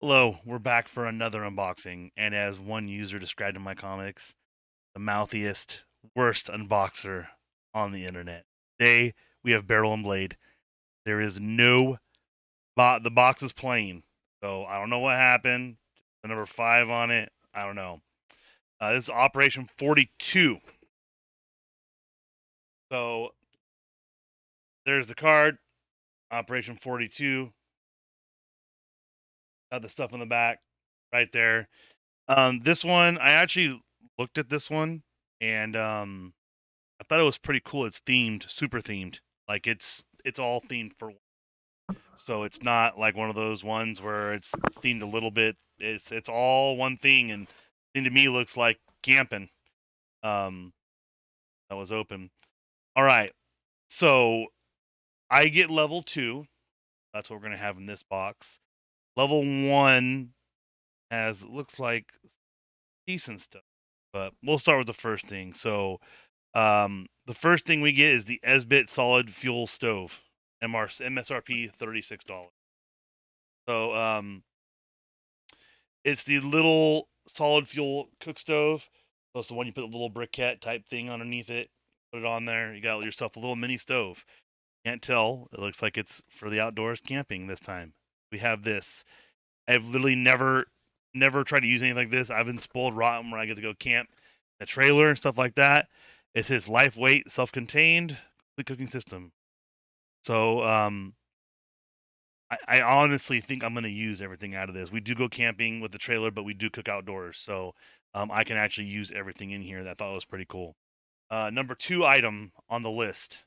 Hello, we're back for another unboxing, and as one user described in my comics, the mouthiest, worst unboxer on the internet. Today, we have Barrel and Blade. There is no the box is plain, so I don't know what happened. The number 5 on it, I don't know. This is Operation 42. So, there's the card, Operation 42. Got the stuff in the back right there. This one, I actually looked at this one, and I thought it was pretty cool. It's themed, super themed. Like it's all themed for so it's not like one of those ones where it's themed a little bit. It's all one thing, and thing to me looks like camping. Um, that was open. All right, so I get level 2. That's what we're gonna have in this box. Level 1 has looks like decent stuff, but we'll start with the first thing. So the first thing we get is the Esbit Solid Fuel Stove, MSRP $36. So it's the little solid fuel cook stove. So it's the one you put a little briquette type thing underneath it, put it on there. You got yourself a little mini stove. Can't tell. It looks like it's for the outdoors camping this time. We have this. I've literally never tried to use anything like this. I've been spoiled rotten when I get to go camp in a trailer and stuff like that. It says lightweight, self-contained, cooking system. So I honestly think I'm going to use everything out of this. We do go camping with the trailer, but we do cook outdoors. So I can actually use everything in here. That I thought was pretty cool. Number 2 item on the list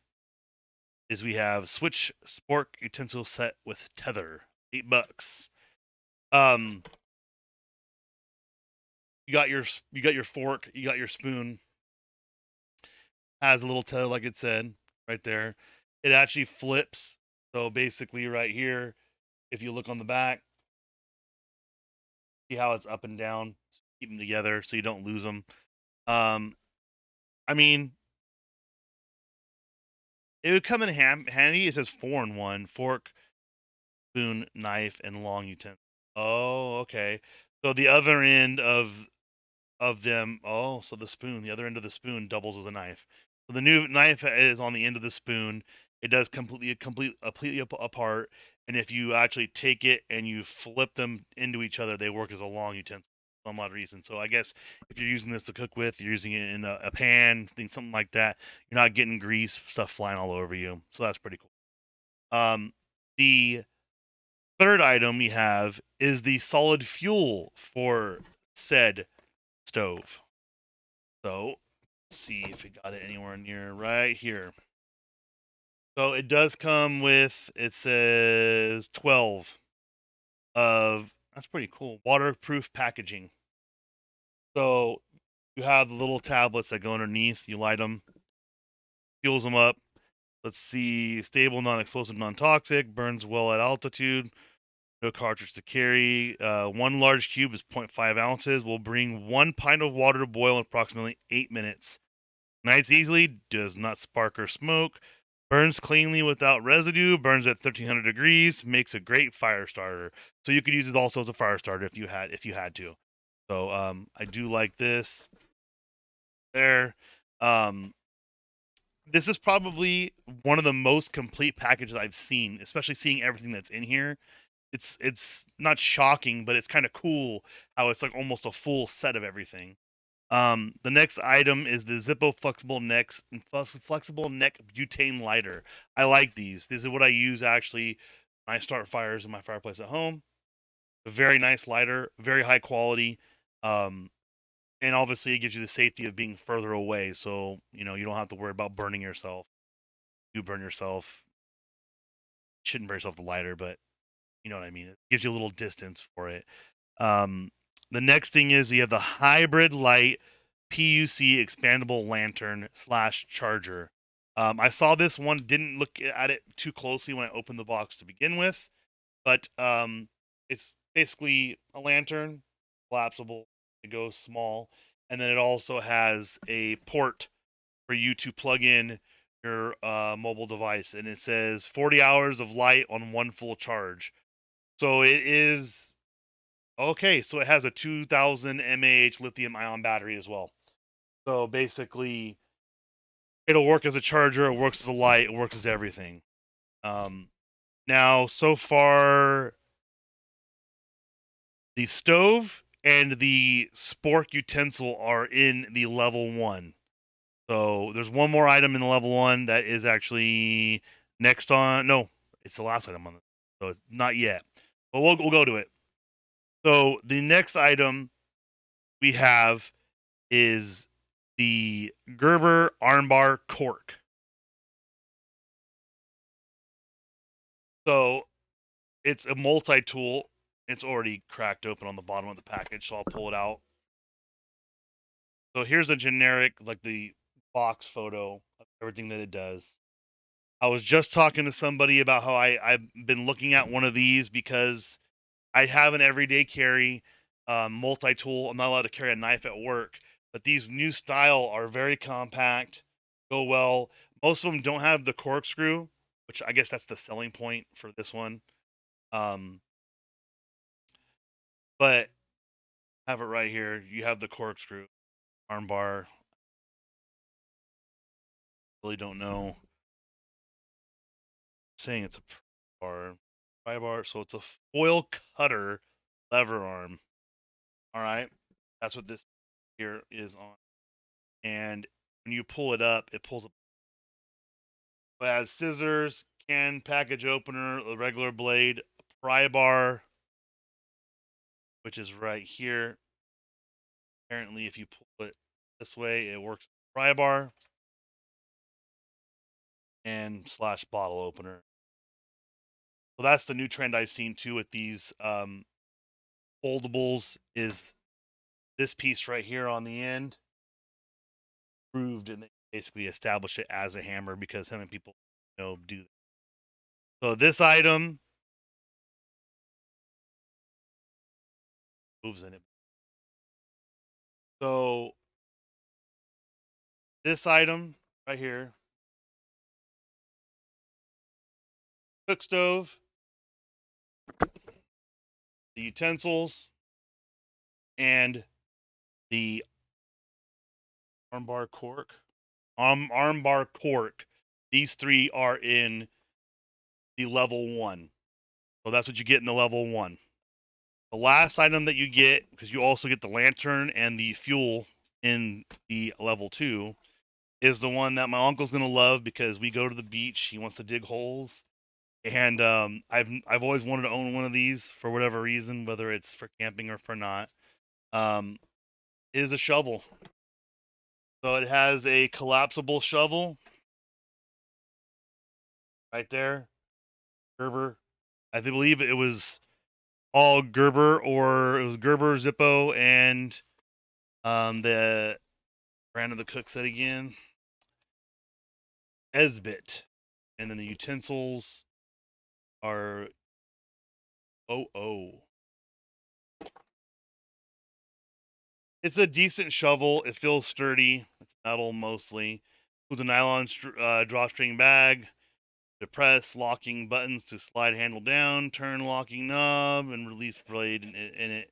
is we have Switch Spork Utensil Set with Tether, $8. Um, you got your fork, you got your spoon. Has a little tether, like it said right there. It actually flips. So basically, right here, if you look on the back, see how it's up and down. Keep them together so you don't lose them. Um, I mean, it would come in handy. It says 4-in-1: fork, spoon, knife, and long utensil. Oh, okay. So the other end of them. Oh, so the other end of the spoon doubles as a knife. So the new knife is on the end of the spoon. It does completely apart. And if you actually take it and you flip them into each other, they work as a long utensil for some odd reason. So I guess if you're using this to cook with, you're using it in a pan, something like that. You're not getting grease stuff flying all over you. So that's pretty cool. The third item we have is the solid fuel for said stove. So let's see if it got it anywhere near right here. So it does come with, it says 12 of, that's pretty cool, waterproof packaging. So you have the little tablets that go underneath, you light them, fuels them up. Let's see, stable, non-explosive, non-toxic, burns well at altitude, no cartridge to carry. One large cube is 0.5 ounces, will bring 1 pint of water to boil in approximately 8 minutes. Ignites easily, does not spark or smoke, burns cleanly without residue, burns at 1300 degrees, makes a great fire starter. So you could use it also as a fire starter if you had to. So I do like this. There. Um, this is probably one of the most complete packages I've seen, especially seeing everything that's in here. It's not shocking, but it's kind of cool how it's like almost a full set of everything. The next item is the Zippo Flexible Neck Butane Lighter. I like these. This is what I use actually when I start fires in my fireplace at home. A very nice lighter, very high quality. Um, and obviously it gives you the safety of being further away, so you don't have to worry about burning yourself. You burn yourself, shouldn't burn yourself with the lighter, but you know what I mean. It gives you a little distance for it. Um, the next thing is you have the hybrid light PUC expandable lantern slash charger. I saw this one, didn't look at it too closely when I opened the box to begin with, but it's basically a lantern, collapsible. It goes small, and then it also has a port for you to plug in your mobile device, and it says 40 hours of light on one full charge. So it is Okay, so it has a 2000 mAh lithium ion battery as well. So basically, it'll work as a charger, it works as a light, it works as everything. Um, Now, so far, the stove and the spork utensil are in the level 1. So there's one more item in the level 1 that is actually next on. No, it's the last item on the. So it's not yet. But we'll go to it. So the next item we have is the Gerber Armbar Cork. So it's a multi tool. It's already cracked open on the bottom of the package, so I'll pull it out. So here's a generic, like the box photo of everything that it does. I was just talking to somebody about how I've been looking at one of these because I have an everyday carry multi tool. I'm not allowed to carry a knife at work, but these new style are very compact, go well. Most of them don't have the corkscrew, which I guess that's the selling point for this one. Um, but have it right here. You have the corkscrew armbar. Really don't know. Saying it's a pry bar. So it's a foil cutter lever arm. All right, that's what this here is on. And when you pull it up, it pulls up. It has scissors, can package opener, a regular blade, a pry bar, which is right here. Apparently, if you pull it this way, it works. Pry bar and slash bottle opener. So that's the new trend I've seen too with these foldables. Is this piece right here on the end proved, and they basically establish it as a hammer because how many people do that. So this item moves in it. So this item right here, cook stove, the utensils, and the armbar cork. Armbar cork. These three are in the level 1. So that's what you get in the level 1. The last item that you get, because you also get the lantern and the fuel in the level 2, is the one that my uncle's gonna love because we go to the beach. He wants to dig holes, and I've always wanted to own one of these for whatever reason, whether it's for camping or for not. Um, is a shovel. So it has a collapsible shovel right there. Gerber. I believe it was all Gerber, or it was Gerber, Zippo, and the brand of the cook set again, Esbit. And then the utensils are oh. It's a decent shovel. It feels sturdy. It's metal mostly. With a nylon drawstring bag, depress locking buttons to slide handle down, turn locking knob, and release blade in it.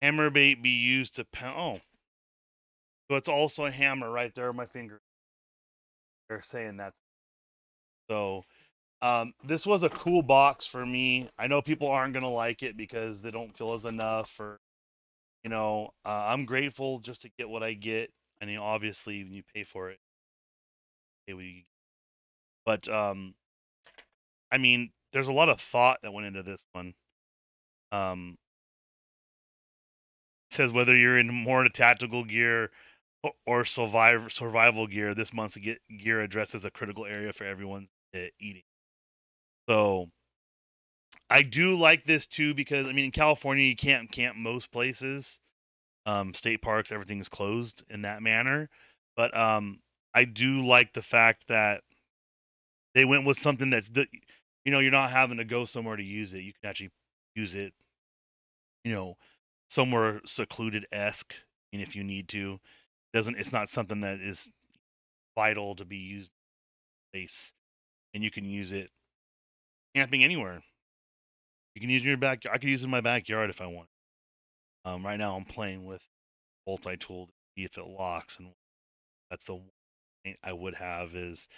Hammer bait be used to pound. Oh, so it's also a hammer right there on my finger. They're saying that. So this was a cool box for me. I know people aren't gonna like it because they don't feel as enough, or I'm grateful just to get what I get. I mean, obviously, when you pay for it, pay what you. But I mean, there's a lot of thought that went into this one. Um, it says whether you're in more tactical gear or survival gear, this month's gear addresses a critical area for everyone's eating. So I do like this too because I mean, in California, you can't camp most places. State parks, everything is closed in that manner. But I do like the fact that they went with something you're not having to go somewhere to use it. You can actually use it, you know, somewhere secluded esque. And if you need to, it's not something that is vital to be used in place, and you can use it camping anywhere. You can use it in your back. I could use it in my backyard if I want. Right now I'm playing with multi-tool to see if it locks, and that's the one thing I would have is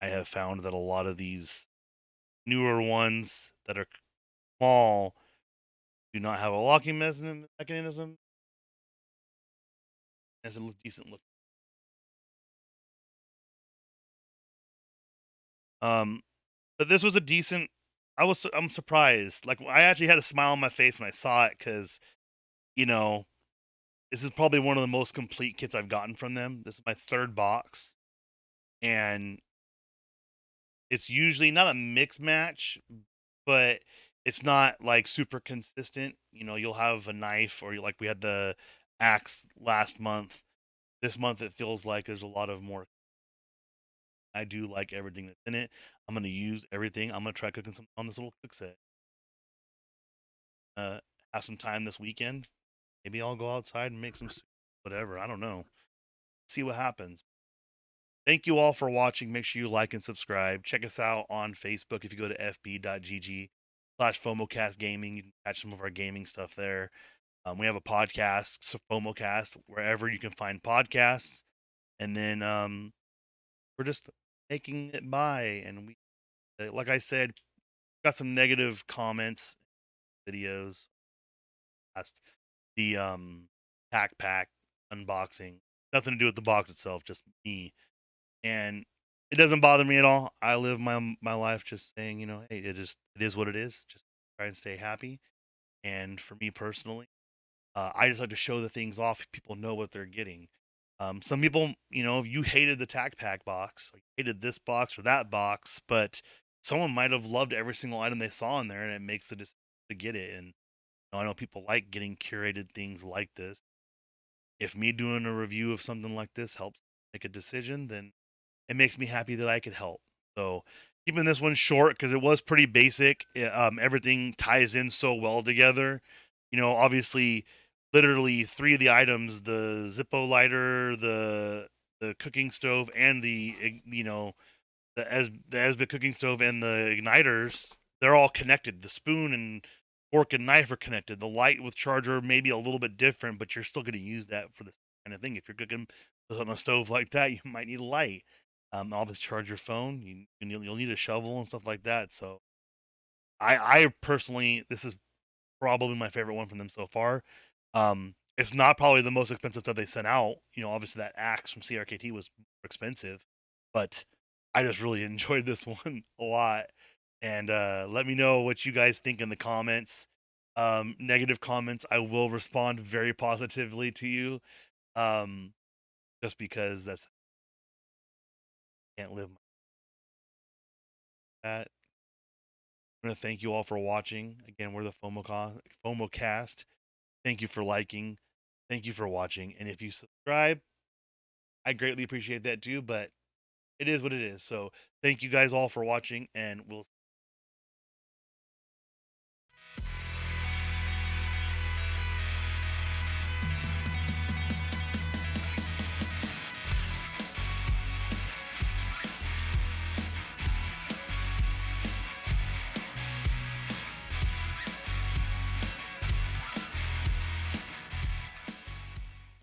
I have found that a lot of these newer ones that are small do not have a locking mechanism as a decent look. Um, but this was a decent. I'm surprised. Like I actually had a smile on my face when I saw it because you know this is probably one of the most complete kits I've gotten from them. This is my third box, and it's usually not a mix match, but it's not like super consistent. You'll have a knife or like we had the axe last month. This month it feels like there's a lot of more. I do like everything that's in it. I'm gonna use everything. I'm gonna try cooking some on this little cook set. Uh, have some time this weekend. Maybe I'll go outside and make some soup, whatever. I don't know. See what happens. Thank you all for watching. Make sure you like and subscribe. Check us out on Facebook. If you go to fb.gg/FOMOcast Gaming, you can catch some of our gaming stuff there. We have a podcast, so FOMOcast, wherever you can find podcasts. And then we're just making it by. And like I said, got some negative comments, videos, past the pack pack unboxing. Nothing to do with the box itself, just me. And it doesn't bother me at all. I live my life just saying, hey, it is what it is. Just try and stay happy. And for me personally, I just like to show the things off. People know what they're getting. Some people, you hated the Tac Pack box, or you hated this box or that box, but someone might have loved every single item they saw in there, and it makes the decision to get it. And I know people like getting curated things like this. If me doing a review of something like this helps make a decision, then it makes me happy that I could help. So keeping this one short because it was pretty basic. Everything ties in so well together. Obviously, literally three of the items: the Zippo lighter, the cooking stove, and the Esbit cooking stove and the igniters. They're all connected. The spoon and fork and knife are connected. The light with charger may be a little bit different, but you're still going to use that for this kind of thing. If you're cooking on a stove like that, you might need a light. Obviously, charge your phone. You'll need a shovel and stuff like that. So, I personally, this is probably my favorite one from them so far. It's not probably the most expensive stuff they sent out. Obviously that axe from CRKT was more expensive, but I just really enjoyed this one a lot. And let me know what you guys think in the comments. Negative comments, I will respond very positively to you. Um, just because that's can't live that. I'm gonna thank you all for watching. Again, we're the FOMOcast. Thank you for liking. Thank you for watching. And if you subscribe, I greatly appreciate that too. But it is what it is. So thank you guys all for watching, and we'll